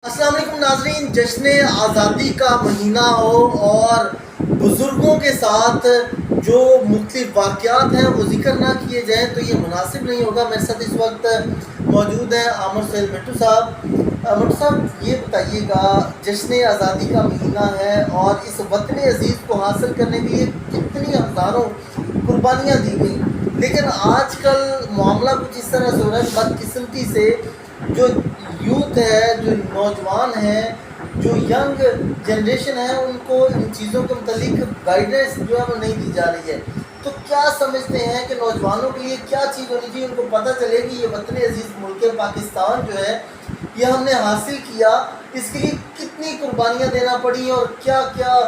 السلام علیکم ناظرین، جشن آزادی کا مہینہ ہو اور بزرگوں کے ساتھ جو مختلف واقعات ہیں وہ ذکر نہ کیے جائیں تو یہ مناسب نہیں ہوگا۔ میرے ساتھ اس وقت موجود ہیں عامر سہیل منٹو صاحب۔ منٹو صاحب یہ بتائیے گا، جشن آزادی کا مہینہ ہے اور اس وطن عزیز کو حاصل کرنے کے لیے کتنی ہزاروں قربانیاں دی گئیں، لیکن آج کل معاملہ کچھ اس طرح سے ہو رہا ہے، بدقسمتی سے جو یوتھ ہے، جو نوجوان ہیں، جو ینگ جنریشن ہے، ان کو ان چیزوں کے متعلق گائیڈنس جو ہے وہ نہیں دی جا رہی ہے۔ تو کیا سمجھتے ہیں کہ نوجوانوں کے لیے کیا چیز ہونی چاہیے، ان کو پتہ چلے کہ یہ وطن عزیز ملک پاکستان جو ہے یہ ہم نے حاصل کیا، اس کے لیے کتنی قربانیاں دینا پڑی اور کیا کیا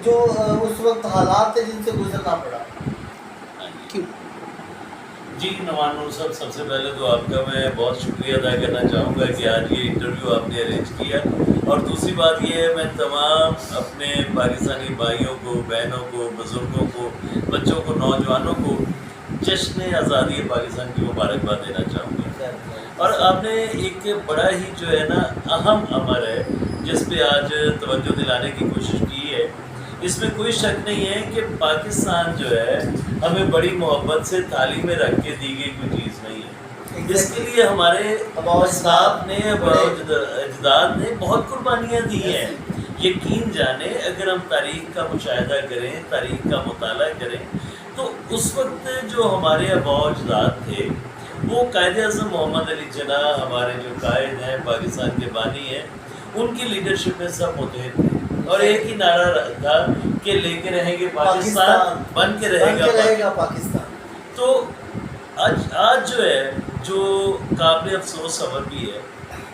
جو اس وقت حالات تھے جن سے گزرنا پڑا؟ جی نعمان نور صاحب، سب سے پہلے تو آپ کا میں بہت شکریہ ادا کرنا چاہوں گا کہ آج یہ انٹرویو آپ نے ارینج کیا، اور دوسری بات یہ ہے میں تمام اپنے پاکستانی بھائیوں کو، بہنوں کو، بزرگوں کو، بچوں کو، نوجوانوں کو جشن آزادی پاکستان کی مبارکباد دینا چاہوں گا۔ اور آپ نے ایک بڑا ہی جو ہے نا اہم عمل ہے جس پہ آج توجہ دلانے کی کوشش کی ہے۔ اس میں کوئی شک نہیں ہے کہ پاکستان جو ہے ہمیں بڑی محبت سے تعلیمیں رکھ کے دی گئی کوئی چیز نہیں ہے۔ اس کے لیے ہمارے اسلاف نے، اجداد نے بہت قربانیاں دی ہیں۔ یقین جانے اگر ہم تاریخ کا مشاہدہ کریں، تاریخ کا مطالعہ کریں، تو اس وقت جو ہمارے آباء و اجداد تھے وہ قائد اعظم محمد علی جناح، ہمارے جو قائد ہیں، پاکستان کے بانی ہیں، ان کی لیڈرشپ میں سب متحد تھے اور ایک ہی نعرہ تھا کہ لے کے رہیں گے پاکستان، بن کے رہے گا پاکستان۔ تو آج جو ہے جو قابل افسوس خبر بھی ہے،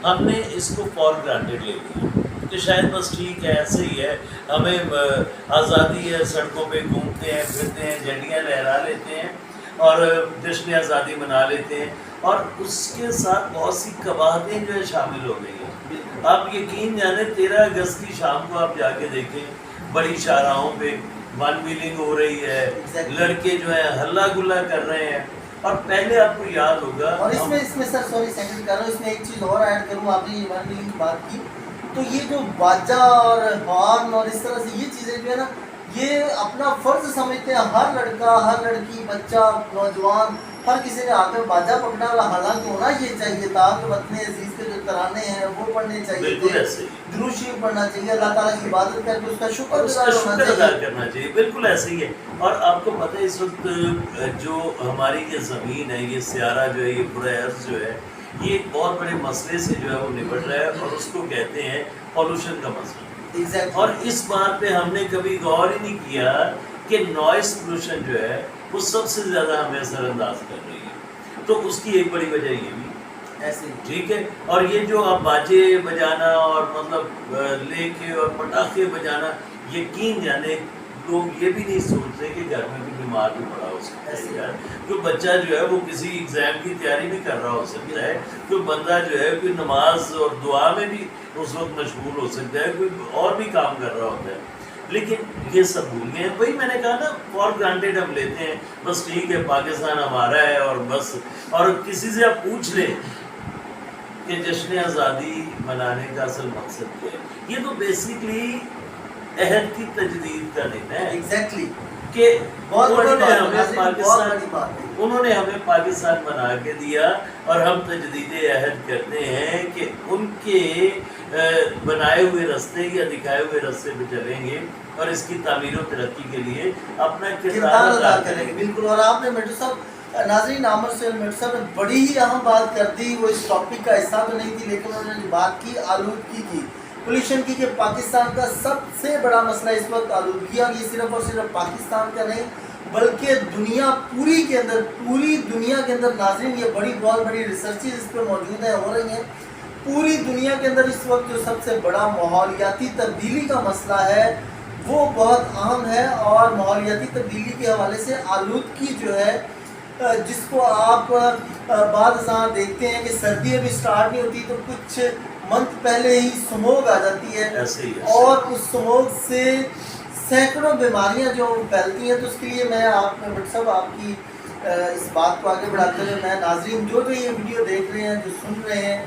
ہم نے اس کو فار گرانٹیڈ لے لیا کہ شاید بس ٹھیک ہے، ایسے ہی ہے، ہمیں آزادی ہے، سڑکوں پہ گھومتے ہیں، پھرتے ہیں، جھنڈیاں لہرا لیتے ہیں اور جشن آزادی منا لیتے ہیں، اور اس کے ساتھ بہت سی قباحتیں جو ہے شامل ہو گئی ہیں۔ آپ یقین جانیں 13 اگست کی شام کو آپ جا کے دیکھیں، بڑی شاہراہوں پہ ون ویلنگ ہو رہی ہے، لڑکے جو ہیں ہلہ گلہ کر رہے ہیں، اور پہلے آپ کو یاد ہوگا، اور اس میں سر سوری سیکنڈ کر رہا ہوں، اس میں ایک چیز اور ایڈ کروں، آپ نے یہ ون ویلنگ کی بات کی تو یہ جو باجا اور ہارن اور اس طرح سے یہ چیزیں جو ہے نا یہ اپنا فرض سمجھتے ہیں، ہر لڑکا، ہر لڑکی، بچہ، نوجوان، ہر کسی نے آ کر باجا پکڑا، حالانکہ ہونا یہ چاہیے تھا کہ وطن عزیز کے جو ترانے ہیں وہ پڑھنے چاہیے تھے، درود شریف پڑھنا چاہیے، اللہ تعالیٰ کی عبادت کر کے اس کا شکر ادا کرنا چاہیے۔ بالکل ایسے ہی ہے، اور آپ کو پتہ ہے اس وقت جو ہماری یہ زمین ہے، یہ سیارہ جو ہے، یہ برہ ارض جو ہے، یہ ایک بہت بڑے مسئلے سے جو ہے وہ نپٹ رہا ہے، اور اس کو کہتے ہیں پولوشن کا مسئلہ۔ اور اس بات پہ ہم نے کبھی غور ہی نہیں کیا کہ نوائز پولوشن جو ہے وہ سب سے زیادہ ہمیں اثر انداز کر رہی ہے، تو اس کی ایک بڑی وجہ یہ بھی ایسے ٹھیک ہے۔ اور یہ جو آپ باجے بجانا اور مطلب لے کے اور پٹاخے بجانا، یقین جانے لوگ یہ بھی نہیں سوچتے کہ گھر میں بھی بیمار بھی پڑا ہو سکتا ہے یار، کوئی بچہ جو ہے وہ کسی ایگزام کی تیاری بھی کر رہا ہو سکتا ہے، کوئی بندہ جو ہے کوئی نماز اور دعا میں بھی اس وقت مشغول ہو سکتا ہے، کوئی اور بھی کام کر رہا ہوتا ہے، لیکن یہ سب بھول گئے ہیں۔ وہی میں نے کہا نا، فار گرانٹیڈ ہم لیتے ہیں، بس ٹھیک ہے پاکستان ہمارا ہے اور بس۔ اور کسی سے آپ پوچھ لیں کہ جشن آزادی منانے کا اصل مقصد کیا ہے، یہ تو بیسیکلی عہد کی تجدید کا دن ہے۔ ایگزیکٹلی، کہ انہوں نے ہمیں پاکستان بنا کے دیا، اور ہم تجدید عہد کرتے ہیں کہ ان کے بنائے ہوئے رستے یا دکھائے ہوئے رستے پہ چلیں گے اور اس کی تعمیر و ترقی کے لیے اپنا کردار ادا کریں گے۔ بالکل، اور آپ نے منٹو صاحب، ناظرین، عامر سہیل منٹو صاحب نے بڑی ہی اہم بات کر دی، وہ اس ٹاپک کا حصہ تو نہیں تھی لیکن انہوں نے بات کی آلودگی کی، پولیوشن کی، کہ پاکستان کا سب سے بڑا مسئلہ اس وقت آلودگی، اور یہ صرف اور صرف پاکستان کا نہیں بلکہ دنیا پوری کے اندر، پوری دنیا کے اندر، ناظرین یہ بہت بڑی ریسرچز اس پہ موجود ہیں، ہو رہی ہیں، پوری دنیا کے اندر اس وقت جو سب سے بڑا ماحولیاتی تبدیلی کا مسئلہ ہے وہ بہت اہم ہے، اور ماحولیاتی تبدیلی کے حوالے سے آلودگی جو ہے، جس کو آپ بعض ازاں دیکھتے ہیں کہ سردی ابھی سٹارٹ نہیں ہوتی تو کچھ منتھ پہلے ہی سموگ آ جاتی ہے، اور اس سموگ سے سینکڑوں بیماریاں جو پھیلتی ہیں۔ تو اس کے لیے میں آپ بٹ صاحب آپ کی اس بات کو آگے بڑھاتے ہوئے میں ناظرین جو یہ ویڈیو دیکھ رہے ہیں، جو سن رہے ہیں،